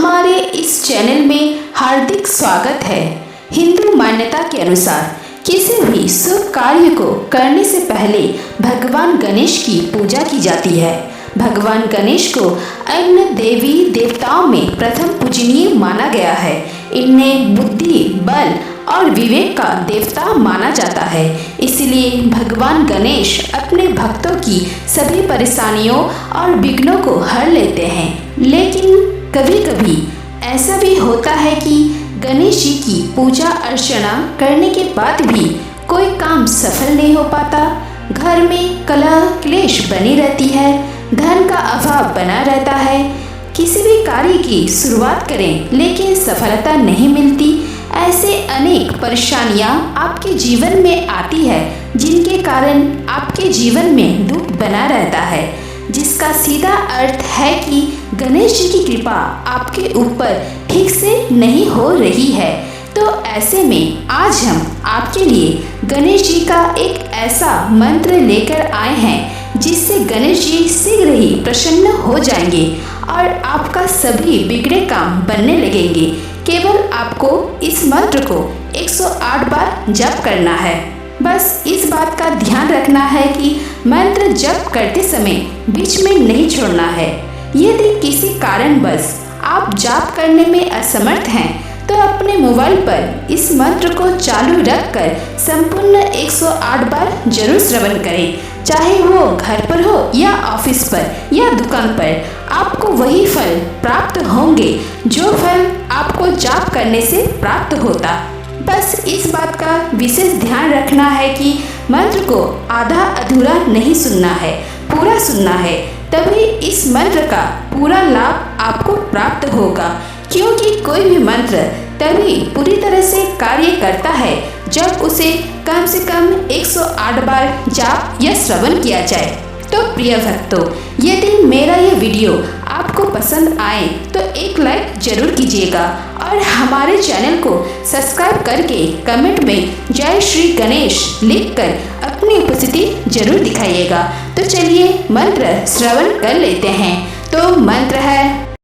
हमारे इस चैनल में हार्दिक स्वागत है। हिंदू मान्यता के अनुसार किसी भी शुभ कार्य को करने से पहले भगवान गणेश की पूजा की जाती है। भगवान गणेश को अन्य देवी देवताओं में प्रथम पूजनीय माना गया है। इन्हें बुद्धि, बल और विवेक का देवता माना जाता है। इसलिए भगवान गणेश अपने भक्तों की सभी परेशानियों और विघ्नों को हर लेते हैं। लेकिन कभी कभी ऐसा भी होता है कि गणेश जी की पूजा अर्चना करने के बाद भी कोई काम सफल नहीं हो पाता। घर में कलह क्लेश बनी रहती है, धन का अभाव बना रहता है। किसी भी कार्य की शुरुआत करें लेकिन सफलता नहीं मिलती। ऐसे अनेक परेशानियां आपके जीवन में आती है जिनके कारण आपके जीवन में दुख बना रहता है, जिसका सीधा अर्थ है कि गणेश जी की कृपा आपके ऊपर ठीक से नहीं हो रही है। तो ऐसे में आज हम आपके लिए गणेश जी का एक ऐसा मंत्र लेकर आए हैं जिससे गणेश जी शीघ्र ही प्रसन्न हो जाएंगे और आपका सभी बिगड़े काम बनने लगेंगे। केवल आपको इस मंत्र को 108 बार जप करना है। बस इस बात का ध्यान रखना है कि मंत्र जप करते समय बीच में नहीं छोड़ना है। यदि किसी कारणवश आप जाप करने में असमर्थ हैं तो अपने मोबाइल पर इस मंत्र को चालू रखकर संपूर्ण 108 बार जरूर श्रवण करें। चाहे वो घर पर हो या ऑफिस पर या दुकान पर, आपको वही फल प्राप्त होंगे जो फल आपको जाप करने से प्राप्त होता। बस इस बात का विशेष ध्यान रखना है कि मंत्र को आधा अधूरा नहीं सुनना है, पूरा सुनना है। तभी इस मंत्र का पूरा लाभ आपको प्राप्त होगा, क्योंकि कोई भी मंत्र तभी पूरी तरह से कार्य करता है जब उसे कम से कम 108 बार जाप या श्रवण किया जाए। तो प्रिय भक्तों, यदि मेरा यह वीडियो आपको पसंद आए तो एक लाइक जरूर कीजिएगा और हमारे चैनल को सब्सक्राइब करके कमेंट में जय श्री गणेश लिखकर अपनी उपस्थिति जरूर दिखाइएगा। तो चलिए मंत्र श्रवण कर लेते हैं। तो मंत्र है,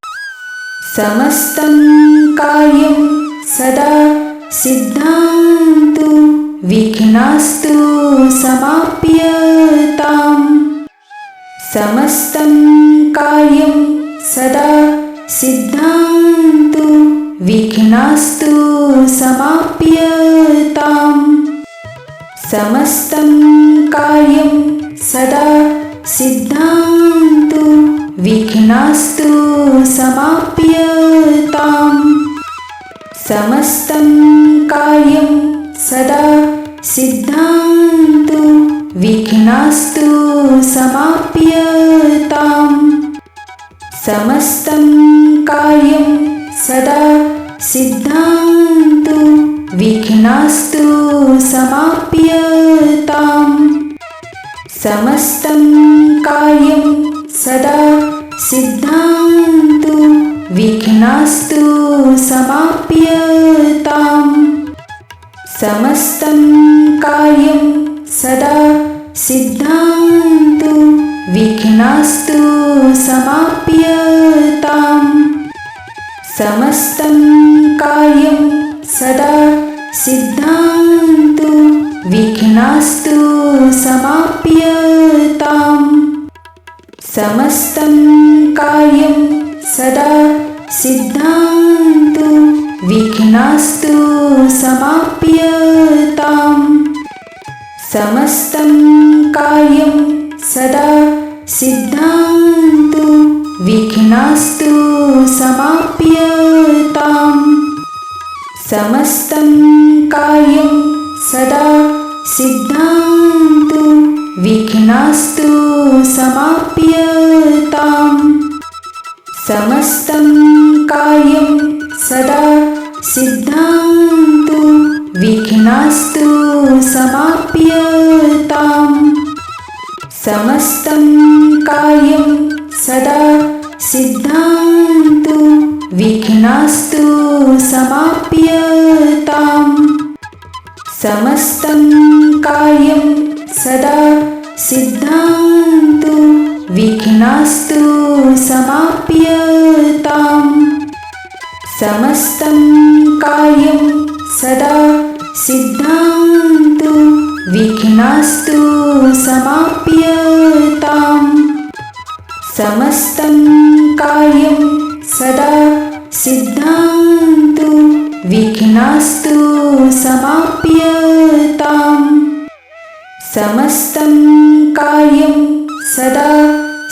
समस्तं कार्यं सदा सिद्धान्तु विघ्नास्तु समाप्यताम्। समस्तं कार्यं सदा सिद्धान्तु विघ्नास्तु समाप्यताम्। समस्तं कार्यं सदा सिद्धान्तु विघ्नास्तु समाप्यताम्। समस्तं कार्यं सदा सिद्धान्तु विघ्नास्तु समाप्यताम्। समस्तं कार्यं सदा सिद्धान्तु विघ्नास्तु समाप्यताम्। समस्तं कार्यं सदा सिद्धान्तु विघ्नास्तु समाप्यताम्। समस्तं कार्यं सदा सिद्धान्तु विघ्नास्तु समाप्यताम्। समस्तं कार्यं सदा सिद्धान्तु विघ्नास्तु समाप्यताम्। समस्तं कार्यं सदा सिद्धान्तु विघ्नास्तु समाप्यताम्। समस्तं कार्यं सदा सिद्धान्तु विघ्नास्तु समाप्यताम्। समस्तं कार्यं सदा सिद्धान्तु विघ्नास्तु समाप्यताम्। समस्तं कार्यं सदा सिद्धान्तु विघ्नास्तु समाप्यताम्। समस्तं कार्यं सदा सिद्धान्तु विघ्नास्तु समाप्यताम्। समस्तं कार्यं सदा सिद्धान्तु विघ्नास्तु समाप्यताम्। विघ्नास्तु समाप्यताम्। समस्तं कार्यं सदा सिद्ध्यन्तु विघ्नास्तु समाप्यताम्। समस्तं कार्यं सदा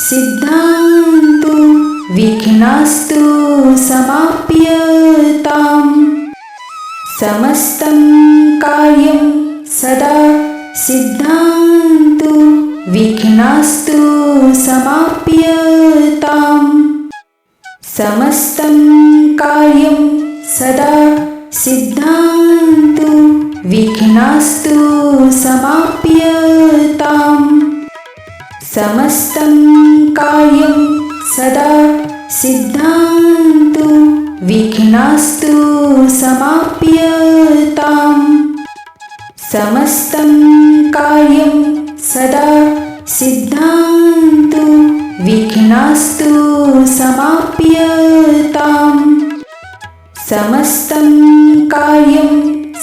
सिद्ध्यन्तु विघ्नास्तु समाप्यताम्। समस्तं कार्यं सदा सिद्ध्यन्तु विघ्नास्तु समाप्यताम्। समस्तं कार्यं सदा सिद्ध्यन्तु विघ्नास्तु समाप्यताम्। समस्तं कार्यं सदा सिद्ध्यन्तु विघ्नास्तु समाप्यताम्। समस्तं कार्यं सदा सिद्ध्यन्तु विघ्नास्तु समाप्यताम्। समस्तं कार्यं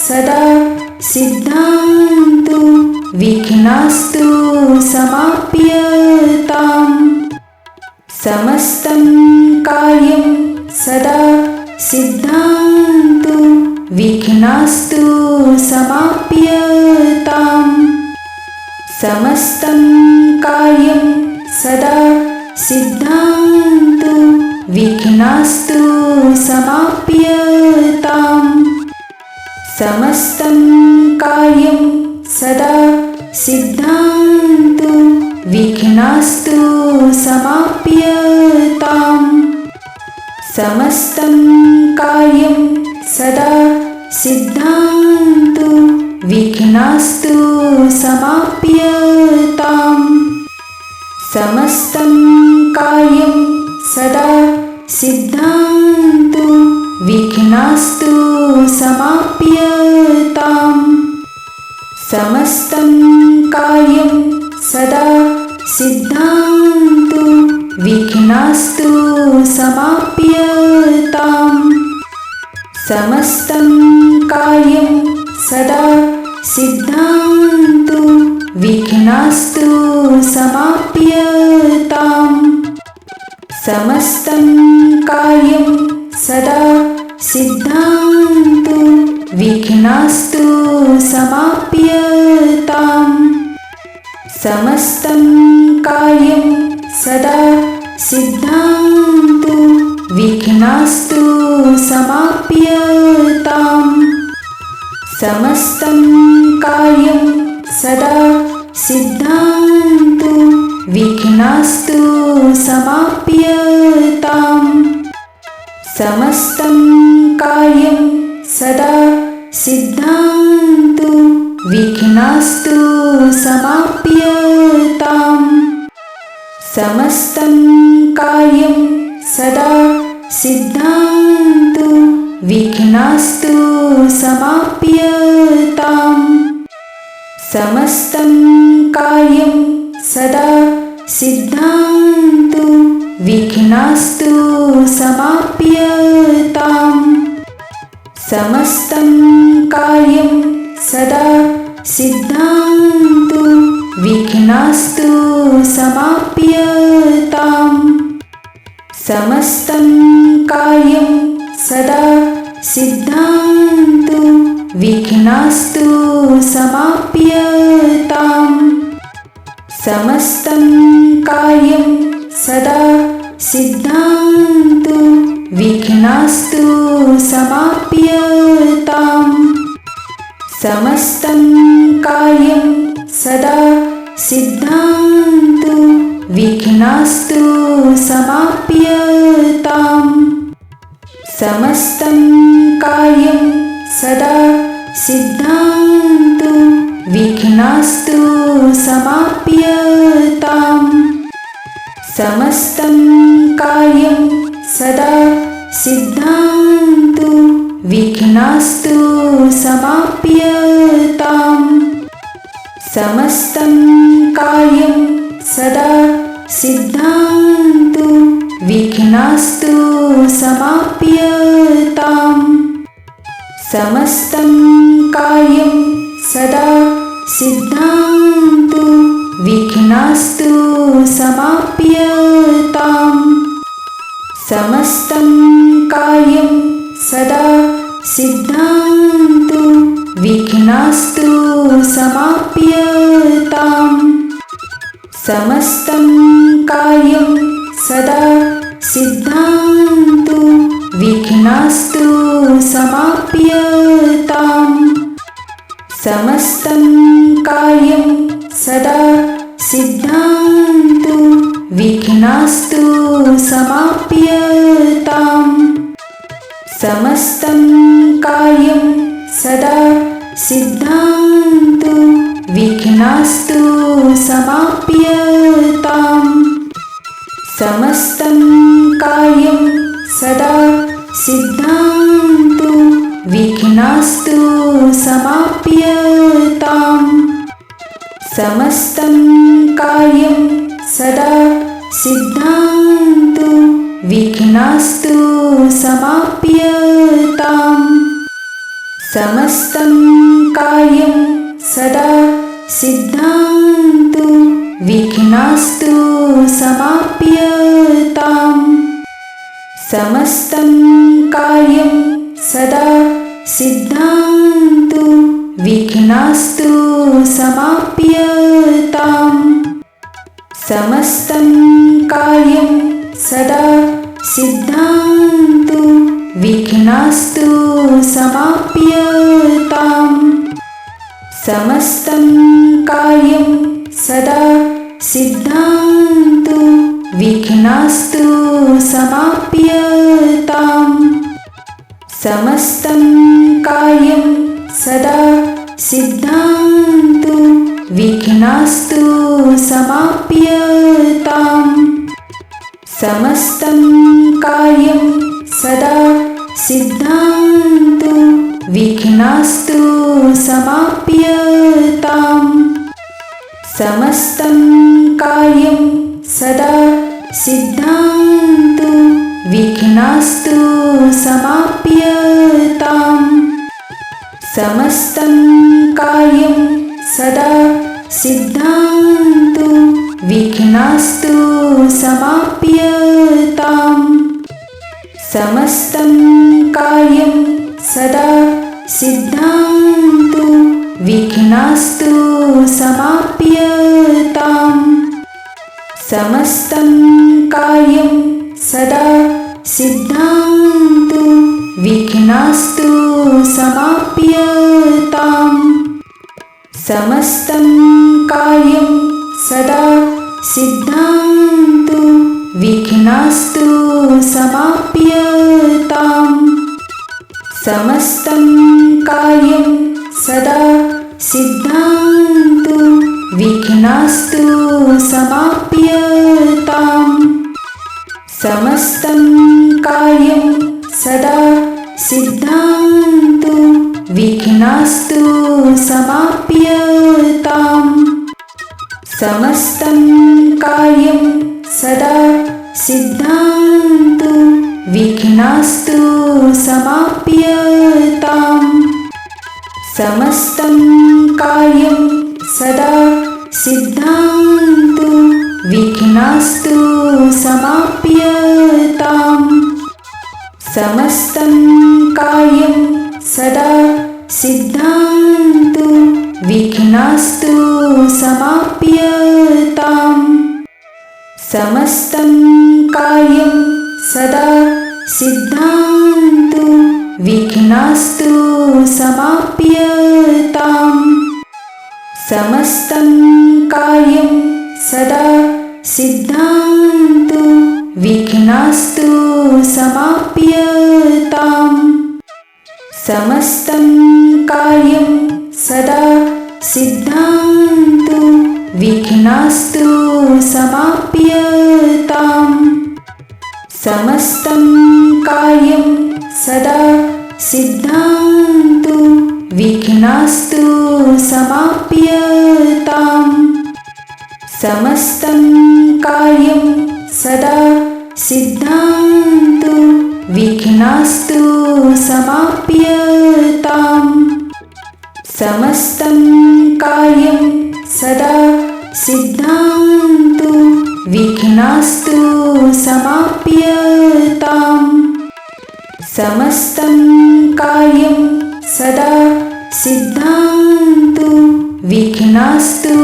सदा सिद्ध्यन्तु विघ्नास्तु समाप्यताम्। समस्तं कार्यं सदा सिद्ध्यन्तु विघ्नास्तु समाप्यताम्। समस्तं कार्यं सदा सिद्ध्यन्तु विघ्नास्तु समाप्यताम्। समस्तं कार्यं सदा सिद्ध्यन्तु विघ्नास्तु समाप्यताम्। समस्तं कार्यं सदा सिद्ध्यन्तु विघ्नास्तु समाप्यताम्। समस्तं कार्यं सदा सिद्ध्यन्तु विघ्नास्तु समाप्यताम्। समस्तं कार्यं सदा सिद्ध्यन्तु विघ्नास्तु समाप्यताम्। समस्तं कार्यं सदा सिद्ध्यन्तु विघ्नास्तु समाप्यताम्। समस्तं कार्यं सदा सिद्ध्यन्तु विघ्नास्तु समाप्यताम्। समस्तं कार्यं सदा सिद्ध्यन्तु विघ्नास्तु समाप्यताम्। समस्तं कार्यं सदा सिद्ध्यन्तु विघ्नास्तु समाप्यताम्। समस्तं कार्यं सदा सिद्ध्यन्तु विघ्नास्तु समाप्यताम्। समस्तं कार्यं सदा सिद्ध्यन्तु विघ्नास्तु समाप्यताम्। समस्तं कार्यं सदा सिद्ध्यन्तु विघ्नास्तु समाप्यताम्। समस्तं कार्यं सदा सिद्ध्यन्तु विघ्नास्तु समाप्यताम्। समस्तं कार्यं सदा सिद्ध्यन्तु विघ्नास्तु समाप्यताम्। समस्तं कार्यं सदा सिद्ध्यन्तु विघ्नास्तु समाप्यताम्। समस्तं कार्यं सदा सिद्ध्यन्तु विघ्नास्तु समाप्यताम्। समस्तं कार्यं सदा सिद्ध्यन्तु विघ्नास्तु समाप्यताम्। समस्तं कार्यं सदा सिद्ध्यन्तु विघ्नास्तु समाप्यताम्। समस्तं कार्यं सदा सिद्ध्यन्तु विघ्नास्तु समाप्यताम्। समस्तं कार्यं सदा सिद्धान्तु विघ्नास्तु समाप्यताम्। समस्तं कार्यं सदा सिद्धान्तु विघ्नास्तु समाप्यताम्। समस्तं कार्यं सदा सिद्धान्तु विघ्नास्तु समाप्यताम्। समस्तं कार्यं सदा सिद्धान्तु विघ्नास्तु समाप्यताम्। समस्तं कार्यं सदा सिद्धान्तु विघ्नास्तु समाप्यताम्। समस्तं कार्यं सदा सिद्धान्तु विघ्नास्तु समाप्यताम्। समस्तं कार्यं सदा सिद्धान्तु विघ्नास्तु समाप्यताम्। समस्तं कार्यं सदा सिद्धान्तु विघ्नास्तु समाप्यताम्। समस्तं कार्यं सदा सिद्धान्तु विघ्नास्तु समाप्यताम्। समस्तं कार्यं सदा सिद्धान्तु विघ्नास्तु समाप्यताम्। समस्तं कार्यं सदा सिद्धान्तु विघ्नास्तु समाप्यताम्। समस्तं कार्यं सदा सिद्धान्तु विघ्नास्तु समाप्यताम्। समस्तं कार्यं सदा सिद्धान्तु विघ्नास्तु समाप्यताम्। समस्तं कार्यं सदा सिद्धान्तु विघ्नास्तु समाप्यताम्। समस्तं कार्यं सदा सिद्धान्तु विघ्नास्तु समाप्यताम्। समस्तं कार्यं सदा सिद्धान्तु विघ्नास्तु समाप्यताम्। समस्तं कार्यं सदा सिद्धान्तु विघ्नास्तु समाप्यताम्। समस्तं कार्यं सदा सिद्धान्तु विघ्नास्तु समाप्यताम्। समस्तं कार्यं सदा सिद्धान्तु विघ्नास्तु समाप्यताम्। समस्तं कार्यं सदा सिद्धान्तु विघ्नास्तु समाप्यताम्। समस्तं कार्यं सदा सिद्धान्तु विघ्नास्तु समाप्यताम्। समस्तं कार्यं सदा सिद्धान्तु विघ्नास्तु समाप्यताम्। समस्तं कार्यं सदा सिद्धान्तु विघ्नास्तु समाप्यताम्। समस्तं कार्यं सदा सिद्धान्तु विघ्नास्तु समाप्यताम्। समस्तं कार्यं सदा सिद्धान्तु विघ्नास्तु समाप्यताम्। समस्तं कार्यं सदा सिद्धान्तु विघ्नास्तु समाप्यताम्। समस्तं कार्यं सदा सिद्धान्तु विघ्नास्तु समाप्यताम्। समस्तं कार्यं सदा सिद्धान्तु विघ्नास्तु समाप्यताम्। समस्तं कार्यं सदा सिद्धान्तु विघ्नास्तु समाप्यताम्। समस्तं कार्यं सदा सिद्धान्तु विघ्नास्तु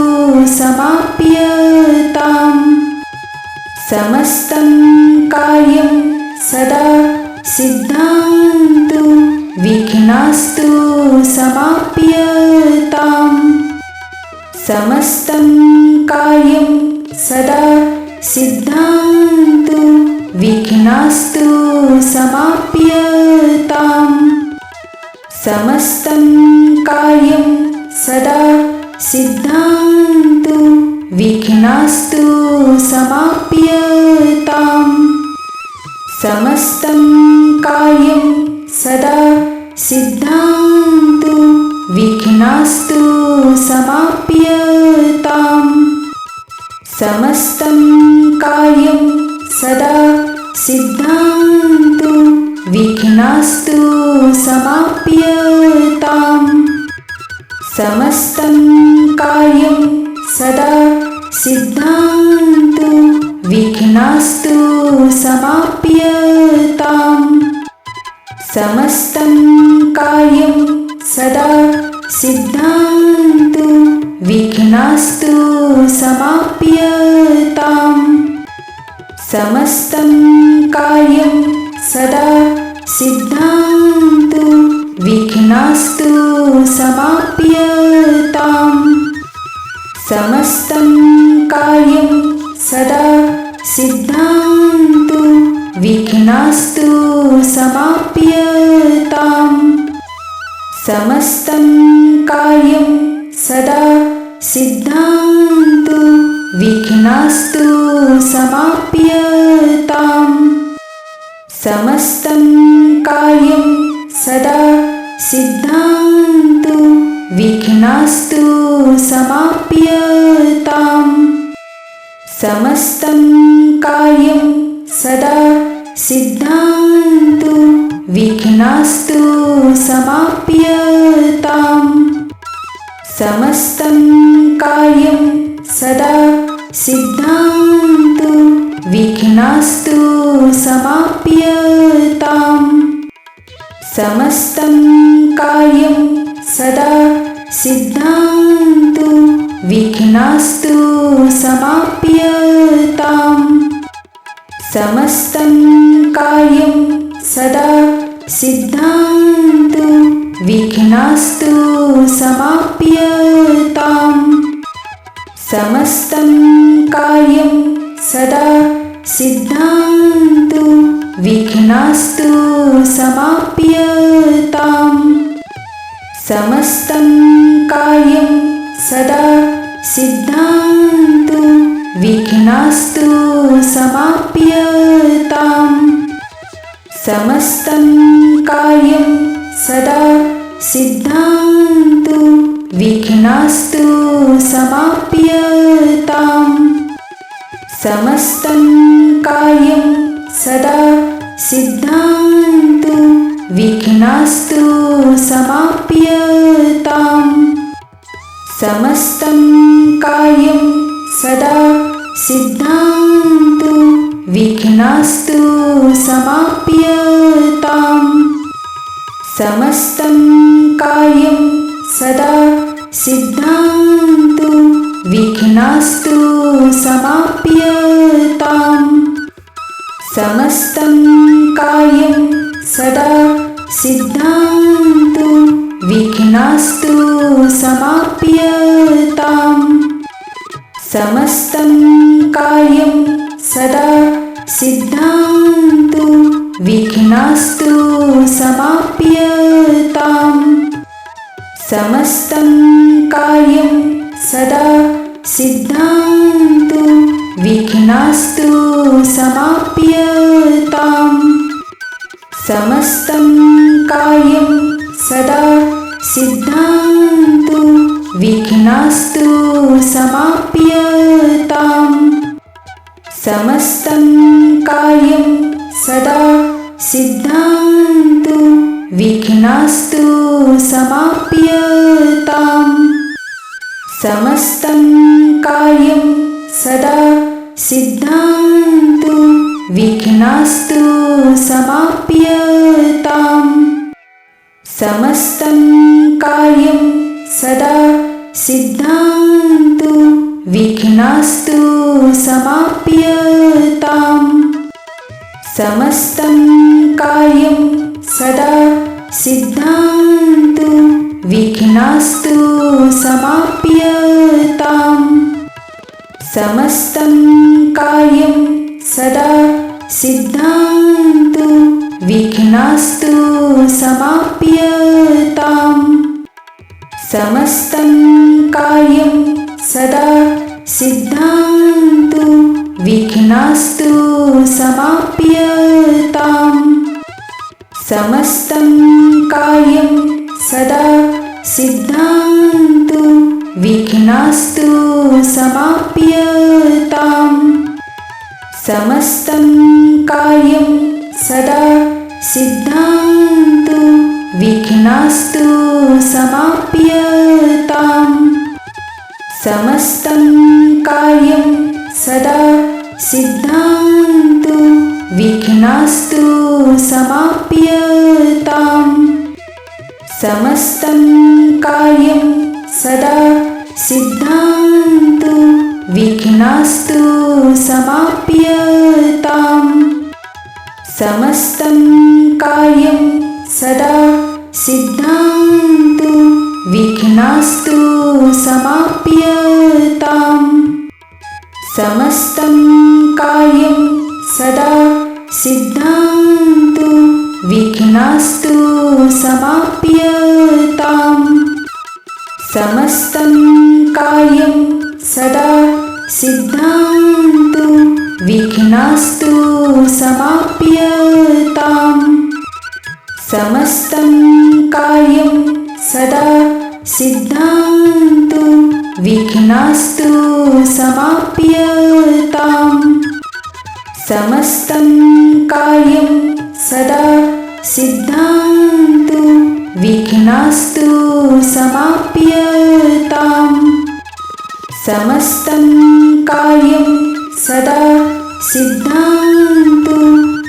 समाप्यताम्। समस्तं कार्यं सदा सिद्धान्तु विघ्नास्तु समाप्यताम्। समस्तं कार्यं सदा सिद्धान्तु विघ्नास्तु समाप्यताम्। समस्तं कार्यं सदा सिद्धान्तु विघ्नास्तु समाप्यताम्। समस्तं कार्यं सदा सिद्धान्तु विघ्नास्तु समाप्यताम्। समस्तं कार्यं सदा सिद्धान्तु विघ्नास्तु समाप्यताम्। समस्तं कार्यं सदा सिद्धान्तु विघ्नास्तु समाप्यताम्। समस्तं कार्यं सदा सिद्धान्तु विघ्नास्तु समाप्यताम्। समस्तं कार्यं सदा सिद्धान्तु विघ्नास्तु समाप्यताम्। समस्तं कार्यं सदा सिद्धान्तु विघ्नास्तु समाप्यताम्। समस्तं कार्यं सदा सिद्धान्तु विघ्नास्तु समाप्यताम्। समस्तं कार्यं सदा सिद्धान्तु विघ्नास्तु समाप्यताम्। समस्तं कार्यं सदा सिद्धान्तु विघ्नास्तु समाप्यताम्। समस्तं कार्यं सदा सिद्धान्तु विघ्नास्तु समाप्यताम्। समस्तं कार्यं सदा सिद्धान्तु विघ्नास्तु समाप्यताम्। समस्तं कार्यं सदा सिद्धान्तु विघ्नास्तु समाप्यताम्। समस्तं कार्यं सदा सिद्धान्तु विघ्नास्तु समाप्यताम्। समस्तं कार्यं सदा सिद्धान्तु विघ्नास्तु समाप्यताम्। समस्तं कार्यं सदा सिद्धान्तु विघ्नास्तु समाप्यताम्। समस्तं कार्यं सदा सिद्धान्तु विघ्नास्तु समाप्यताम्। समस्तं कार्यं सदा सिद्धान्तु विघ्नास्तु समाप्यताम्। समस्तं कार्यं सदा सिद्धान्तु विघ्नास्तु समाप्यताम्। समस्तं कार्यं सदा सिद्धान्तु विघ्नास्तु समाप्यताम्। समस्तं कार्यं सदा सिद्धान्तु विघ्नास्तु समाप्यताम्। समस्तं कार्यं सदा सिद्धान्तु विघ्नास्तु समाप्यताम्। समस्तं कार्यं सदा सिद्धान्तु विघ्नास्तु समाप्यताम्। समस्तं कार्यं सदा सिद्धान्तु विघ्नास्तु समाप्यताम्। समस्तं कार्यं सदा सिद्धान्तु विघ्नास्तु समाप्यताम्। समस्तं कार्यं सदा सिद्धान्तु विघ्नास्तु समाप्यताम्। समस्तं कार्यं सदा सिद्धान्तु विघ्नास्तु समाप्यताम्। समस्तं कार्यं सदा सिद्धान्तु विघ्नास्तु समाप्यताम्। समस्तं कार्यं सदा सिद्धान्तु विघ्नास्तु समाप्यताम्। समस्तं कार्यं सदा सिद्धान्तु विघ्नास्तु समाप्यताम्। समस्तं कार्यं सदा सिद्धान्तु विघ्नास्तु समाप्यताम्। समस्तं कार्यं सदा सिद्धान्तु विघ्नास्तु समाप्यताम्। समस्तं कार्यं सदा सिद्धान्तु विघ्नास्तु समाप्यताम्। समस्तं कार्यं सदा सिद्धान्तु विघ्नास्तु समाप्यताम्। समस्तं कार्यं सदा सिद्धान्तु विघ्नास्तु समाप्यताम्। समस्तं कार्यं सदा सिद्धान्तु विघ्नास्तु समाप्यताम्। समस्तं कार्यं सदा सिद्धान्तु विघ्नास्तु समाप्यताम्। समस्तं कार्यं सदा सिद्धान्तु विघ्नास्तु समाप्यताम्। समस्तं कार्यं सदा सिद्धान्तु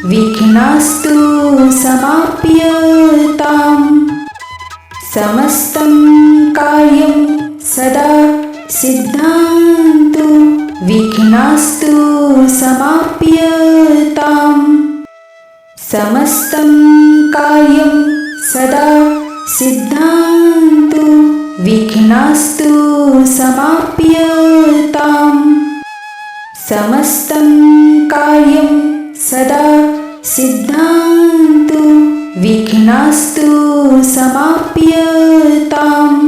विघ्नास्तु समाप्यताम्। समस्तं कार्यं सदा सिद्धान्तु विघ्नास्तु समाप्यताम्। समस्तं कार्यं सदा सिद्धान्तु विघ्नास्तु समाप्यताम्। समस्तं कार्यं सदा सिद्धान्तु विघ्नास्तु समाप्यताम्।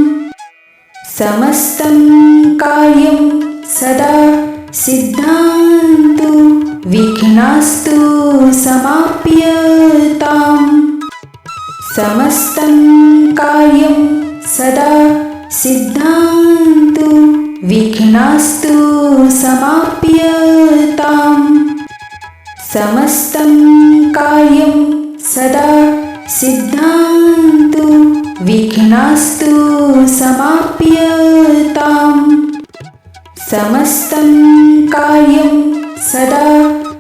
समस्तं कार्यं सदा सिद्धान्तु विघ्नास्तु समाप्यताम्। समस्तं कार्यं सदा सिद्धान्तु विघ्नास्तु समाप्यताम्। समस्तं कार्यं सदा सिद्धान्तु विघ्नास्तु समाप्यताम्। समस्तं कार्यं सदा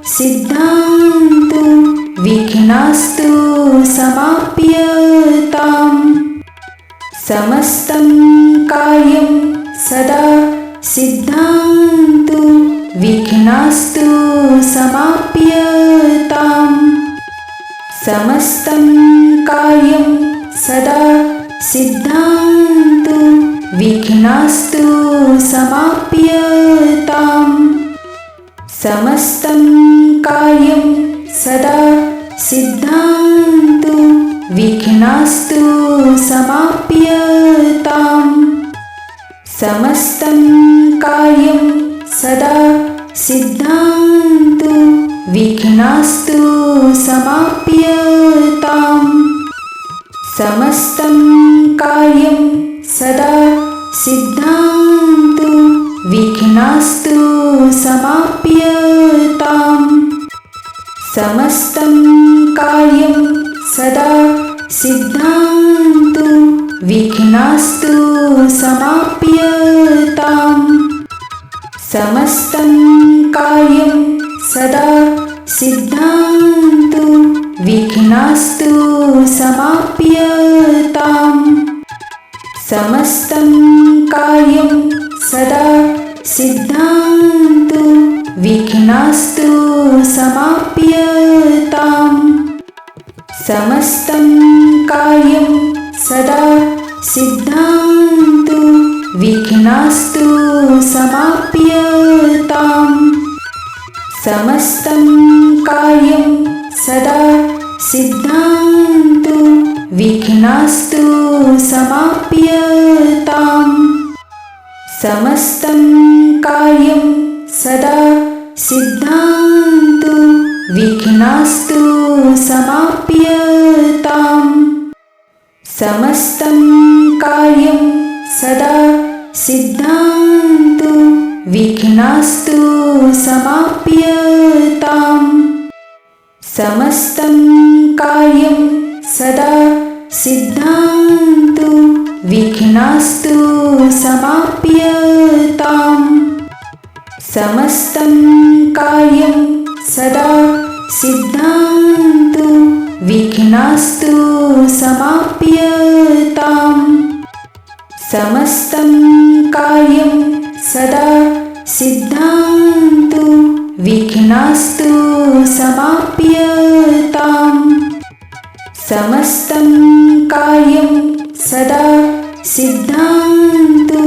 सिद्धान्तु विघ्नास्तु समाप्यताम्। समस्तं कार्यं सदा सिद्धान्तु विघ्नास्तु समाप्यताम्। समस्तं कार्यं सदा सिद्धान्तु विघ्नास्तु समाप्यताम्। समस्तं कार्यं सदा सिद्धान्तु विघ्नास्तु समाप्यताम्। समस्तं कार्यं सदा सिद्धान्तु विघ्नास्तु समाप्यताम्। समस्तं कार्यं सदा सिद्धान्तु विघ्नास्तु समाप्यताम्। समस्तं कार्यं सदा सिद्धान्तु विघ्नास्तु समाप्यताम्। समस्तं कार्यं सदा सिद्धान्तु विघ्नास्तु समाप्यताम्। समस्तं कार्यं सदा सिद्धान्तु विघ्नास्तु समाप्यताम्। समस्तं कार्यं सदा सिद्धान्तु विघ्नास्तु समाप्यताम्। समस्तं कार्यं सदा सिद्धान्तु विघ्नास्तु समाप्यताम्। समस्तं कार्यं सदा सिद्धान्तु विघ्नास्तु समाप्यताम्। समस्तं कार्यं सदा सिद्धान्तु विघ्नास्तु समाप्यताम्। समस्तं कार्यं सदा सिद्धान्तु विघ्नास्तु समाप्यताम्। समस्तं कार्यं सदा सिद्धान्तु विघ्नास्तु समाप्यताम्। समस्तं कार्यं सदा सिद्धान्तु विघ्नास्तु समाप्यताम्। समस्तं कार्यं सदा सिद्धान्तु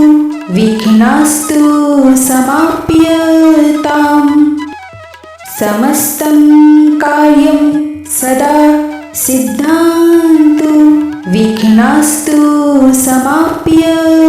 विघ्नास्तु समाप्यताम्। समस्तं कार्यं सदा सिद्धान्तु विघ्नास्तु समाप्यताम्।